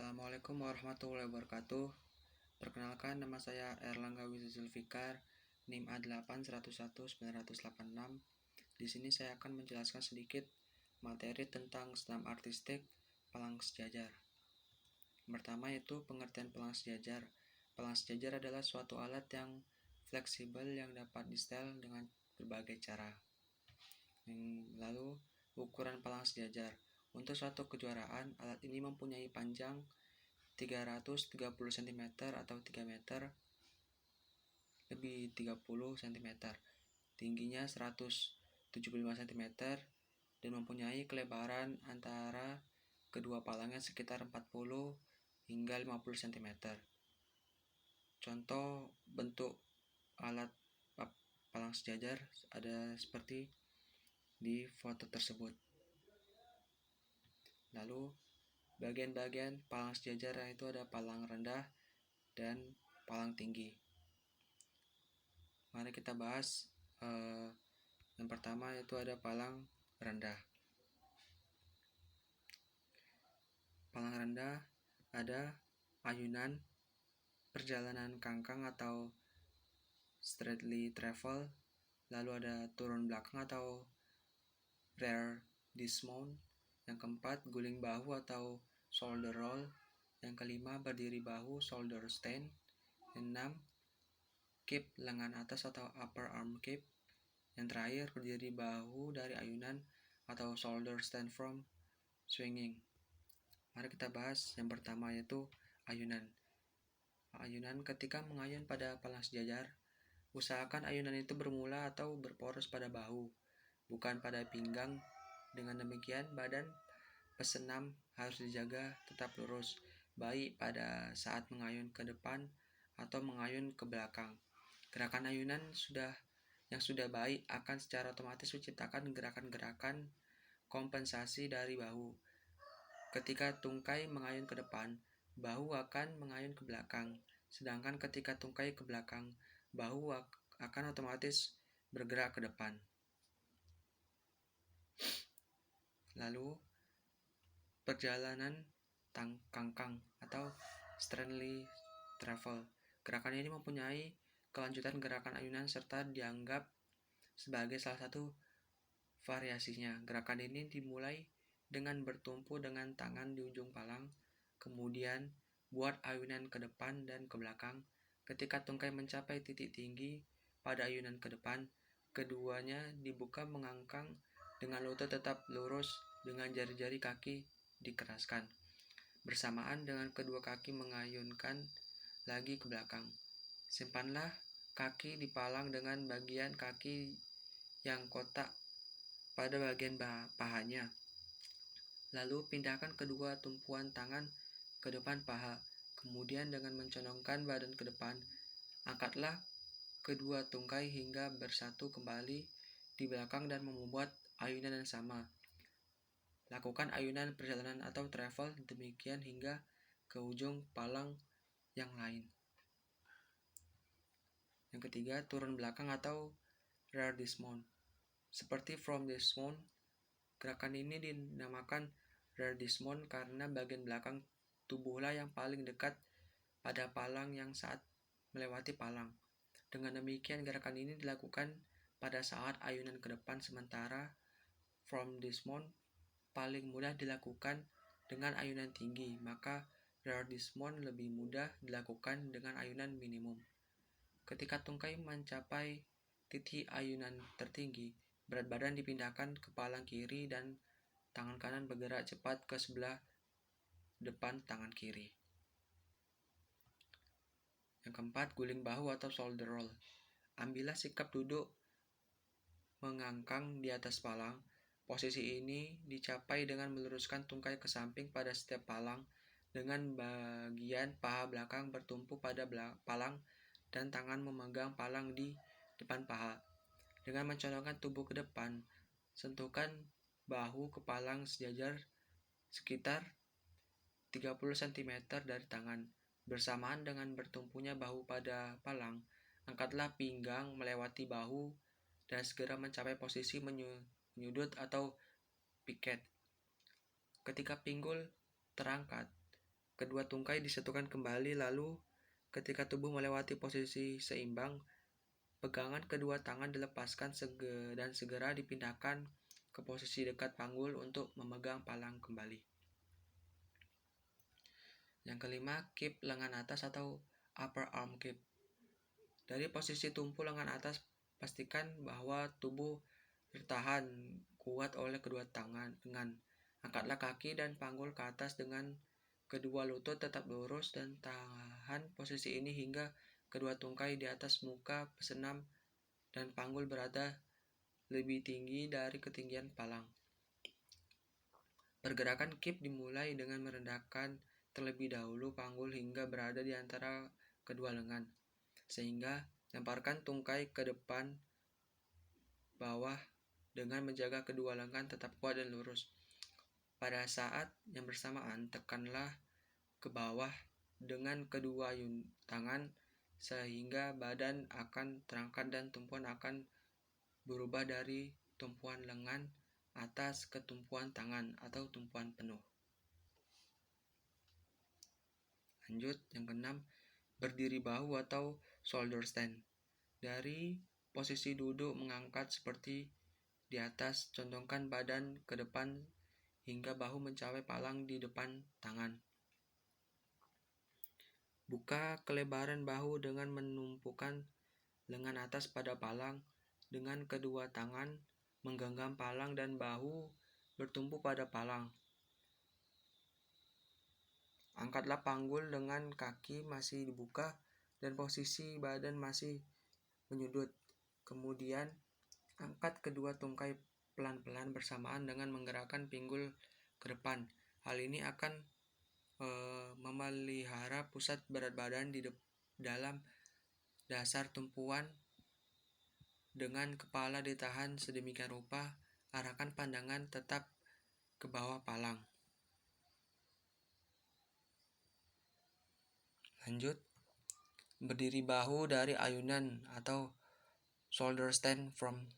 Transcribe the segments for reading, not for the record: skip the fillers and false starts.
Assalamualaikum warahmatullahi wabarakatuh. Perkenalkan, nama saya Erlangga Wisnu Zulfikar, NIM A8101986. Di sini saya akan menjelaskan sedikit materi tentang senam artistik palang sejajar. Yang pertama yaitu pengertian palang sejajar. Palang sejajar adalah suatu alat yang fleksibel yang dapat disetel dengan berbagai cara. Lalu, ukuran palang sejajar. Untuk suatu kejuaraan, alat ini mempunyai panjang 330 cm atau 3 meter lebih 30 cm, tingginya 175 cm, dan mempunyai kelebaran antara kedua palangnya sekitar 40 hingga 50 cm. Contoh bentuk alat palang sejajar ada seperti di foto tersebut. Lalu bagian-bagian palang sejajar itu ada palang rendah dan palang tinggi. Mari kita bahas yang pertama itu ada palang rendah. Palang rendah ada ayunan, perjalanan kangkang atau straightly travel, lalu ada turun belakang atau rear dismount, yang keempat guling bahu atau shoulder roll, yang kelima berdiri bahu shoulder stand, yang enam keep lengan atas atau upper arm keep, yang terakhir berdiri bahu dari ayunan atau shoulder stand from swinging. Mari kita bahas yang pertama yaitu ayunan. Ayunan ketika mengayun pada palang sejajar, usahakan ayunan itu bermula atau berporos pada bahu, bukan pada pinggang. Dengan demikian, badan pesenam harus dijaga tetap lurus, baik pada saat mengayun ke depan atau mengayun ke belakang. Gerakan ayunan yang sudah baik akan secara otomatis menciptakan gerakan-gerakan kompensasi dari bahu. Ketika tungkai mengayun ke depan, bahu akan mengayun ke belakang. Sedangkan ketika tungkai ke belakang, bahu akan otomatis bergerak ke depan. Lalu, perjalanan kangkang atau straightly travel. Gerakan ini mempunyai kelanjutan gerakan ayunan serta dianggap sebagai salah satu variasinya. Gerakan ini dimulai dengan bertumpu dengan tangan di ujung palang, kemudian buat ayunan ke depan dan ke belakang. Ketika tungkai mencapai titik tinggi pada ayunan ke depan, keduanya dibuka mengangkang dengan lutut tetap lurus dengan jari-jari kaki dikeraskan, bersamaan dengan kedua kaki mengayunkan lagi ke belakang. Simpanlah kaki di palang dengan bagian kaki yang kotak pada bagian pahanya. Lalu pindahkan kedua tumpuan tangan ke depan paha. Kemudian dengan mencondongkan badan ke depan, angkatlah kedua tungkai hingga bersatu kembali di belakang dan membuat ayunan yang sama. Lakukan ayunan perjalanan atau travel demikian hingga ke ujung palang yang lain. Yang ketiga, turun belakang atau rear dismount. Seperti from dismount, gerakan ini dinamakan rear dismount karena bagian belakang tubuhlah yang paling dekat pada palang yang saat melewati palang. Dengan demikian, gerakan ini dilakukan pada saat ayunan ke depan, sementara from dismount paling mudah dilakukan dengan ayunan tinggi, maka rear dismount lebih mudah dilakukan dengan ayunan minimum. Ketika tungkai mencapai titik ayunan tertinggi, berat badan dipindahkan ke palang kiri dan tangan kanan bergerak cepat ke sebelah depan tangan kiri. Yang keempat, guling bahu atau shoulder roll. Ambillah sikap duduk mengangkang di atas palang. Posisi ini dicapai dengan meluruskan tungkai ke samping pada setiap palang, dengan bagian paha belakang bertumpu pada palang dan tangan memegang palang di depan paha. Dengan mencondongkan tubuh ke depan, sentuhkan bahu ke palang sejajar sekitar 30 cm dari tangan. Bersamaan dengan bertumpunya bahu pada palang, angkatlah pinggang melewati bahu dan segera mencapai posisi menyudut atau piket. Ketika pinggul terangkat kedua tungkai disatukan kembali, lalu ketika tubuh melewati posisi seimbang, pegangan kedua tangan dilepaskan dan segera dipindahkan ke posisi dekat panggul untuk memegang palang kembali. Yang kelima, keep lengan atas atau upper arm keep. Dari posisi tumpu lengan atas, pastikan bahwa tubuh tertahan kuat oleh kedua tangan. Angkatlah kaki dan panggul ke atas dengan kedua lutut tetap lurus dan tahan posisi ini hingga kedua tungkai di atas muka pesenam dan panggul berada lebih tinggi dari ketinggian palang. Pergerakan keep dimulai dengan merendahkan terlebih dahulu panggul hingga berada di antara kedua lengan, sehingga lemparkan tungkai ke depan bawah dengan menjaga kedua lengan tetap kuat dan lurus. Pada saat yang bersamaan, tekanlah ke bawah dengan kedua tangan sehingga badan akan terangkat dan tumpuan akan berubah dari tumpuan lengan atas ke tumpuan tangan atau tumpuan penuh. Lanjut, yang keenam, berdiri bahu atau shoulder stand. Dari posisi duduk mengangkat seperti di atas, condongkan badan ke depan hingga bahu mencapai palang di depan tangan. Buka kelebaran bahu dengan menumpukan lengan atas pada palang dengan kedua tangan menggenggam palang dan bahu bertumpu pada palang. Angkatlah panggul dengan kaki masih dibuka dan posisi badan masih menyudut. Kemudian angkat kedua tungkai pelan-pelan bersamaan dengan menggerakkan pinggul ke depan. Hal ini akan memelihara pusat berat badan di dalam dasar tumpuan. Dengan kepala ditahan sedemikian rupa, arahkan pandangan tetap ke bawah palang. Lanjut, berdiri bahu dari ayunan atau shoulder stand from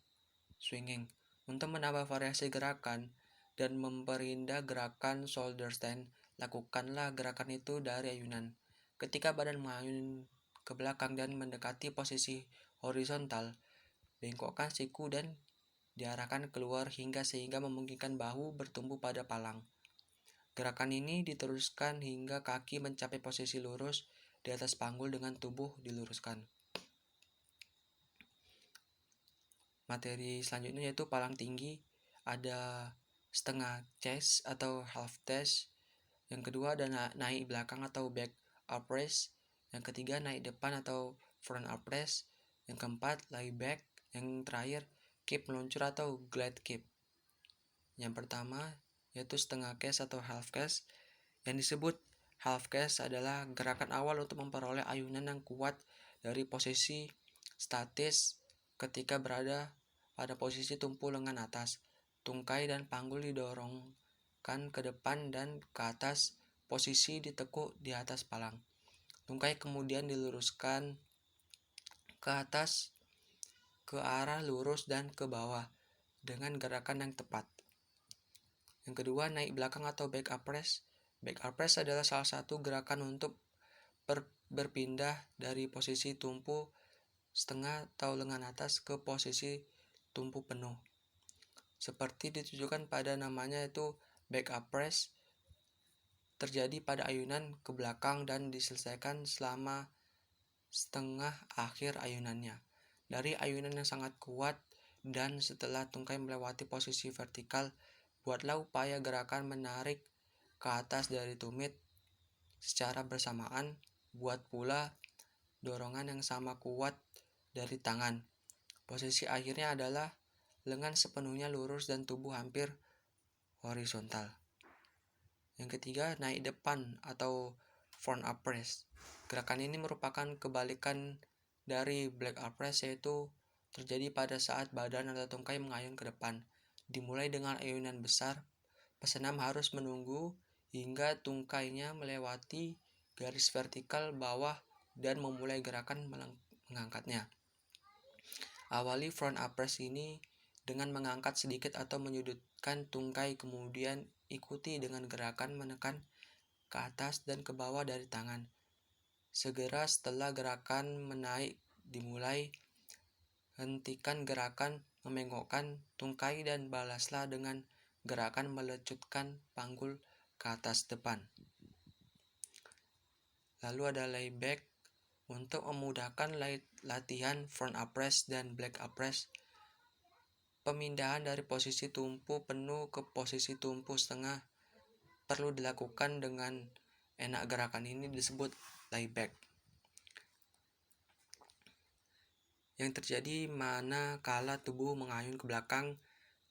swinging. Untuk menambah variasi gerakan dan memperindah gerakan shoulder stand, lakukanlah gerakan itu dari ayunan. Ketika badan mengayun ke belakang dan mendekati posisi horizontal, bengkokkan siku dan diarahkan keluar sehingga memungkinkan bahu bertumpu pada palang. Gerakan ini diteruskan hingga kaki mencapai posisi lurus di atas panggul dengan tubuh diluruskan. Materi selanjutnya yaitu palang tinggi. Ada setengah chest atau half chest. Yang kedua ada naik belakang atau back arm press. Yang ketiga naik depan atau front arm press. Yang keempat lie back. Yang terakhir keep meluncur atau glide keep. Yang pertama yaitu setengah cast atau half cast. Yang disebut half cast adalah gerakan awal untuk memperoleh ayunan yang kuat dari posisi statis ketika berada pada posisi tumpu lengan atas. Tungkai dan panggul didorongkan ke depan dan ke atas, posisi ditekuk di atas palang. Tungkai kemudian diluruskan ke atas, ke arah lurus dan ke bawah dengan gerakan yang tepat. Yang kedua, naik belakang atau back arm press. Back arm press adalah salah satu gerakan untuk berpindah dari posisi tumpu setengah atau lengan atas ke posisi tumpu penuh. Seperti ditujukan pada namanya yaitu back arm press, terjadi pada ayunan ke belakang dan diselesaikan selama setengah akhir ayunannya. Dari ayunan yang sangat kuat dan setelah tungkai melewati posisi vertikal, buatlah upaya gerakan menarik ke atas dari tumit secara bersamaan. Buat pula dorongan yang sama kuat dari tangan. Posisi akhirnya adalah lengan sepenuhnya lurus dan tubuh hampir horizontal. Yang ketiga, naik depan atau front arm press. Gerakan ini merupakan kebalikan dari back arm press, yaitu terjadi pada saat badan atau tungkai mengayun ke depan. Dimulai dengan ayunan besar, pesenam harus menunggu hingga tungkainya melewati garis vertikal bawah dan memulai gerakan mengangkatnya. Awali front arm press ini dengan mengangkat sedikit atau menyudutkan tungkai, kemudian ikuti dengan gerakan menekan ke atas dan ke bawah dari tangan. Segera setelah gerakan menaik dimulai, hentikan gerakan membengkokkan tungkai dan balaslah dengan gerakan melecutkan panggul ke atas depan. Lalu ada layback untuk memudahkan latihan front up press dan back up press. Pemindahan dari posisi tumpu penuh ke posisi tumpu setengah perlu dilakukan dengan enak. Gerakan ini disebut layback. Yang terjadi manakala tubuh mengayun ke belakang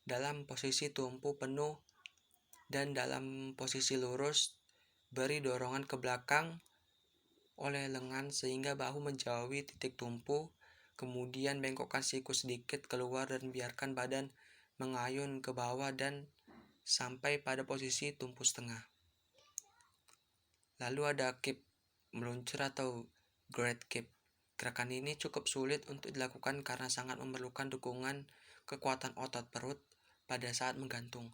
dalam posisi tumpu penuh dan dalam posisi lurus, beri dorongan ke belakang oleh lengan sehingga bahu menjauhi titik tumpu, kemudian bengkokkan siku sedikit keluar dan biarkan badan mengayun ke bawah dan sampai pada posisi tumpu setengah. Lalu ada kick meluncur atau great kick. Gerakan ini cukup sulit untuk dilakukan karena sangat memerlukan dukungan kekuatan otot perut pada saat menggantung.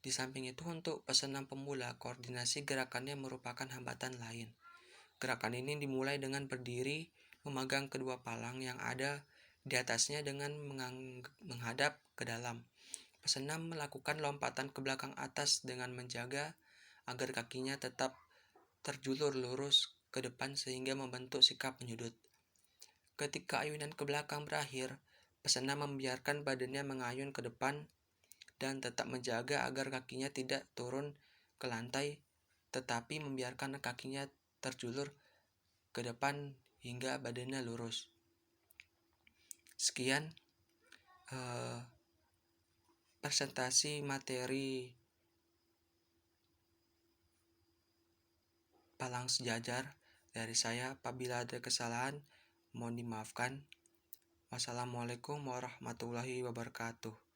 Di samping itu, untuk pesenam pemula, koordinasi gerakannya merupakan hambatan lain. Gerakan ini dimulai dengan berdiri, memegang kedua palang yang ada di atasnya dengan menghadap ke dalam. Pesenam melakukan lompatan ke belakang atas dengan menjaga agar kakinya tetap terjulur lurus ke depan sehingga membentuk sikap menyudut. Ketika ayunan ke belakang berakhir, pesenam membiarkan badannya mengayun ke depan dan tetap menjaga agar kakinya tidak turun ke lantai, tetapi membiarkan kakinya terjulur ke depan hingga badannya lurus. Sekian presentasi materi palang sejajar dari saya. Apabila ada kesalahan, mohon dimaafkan. Wassalamualaikum warahmatullahi wabarakatuh.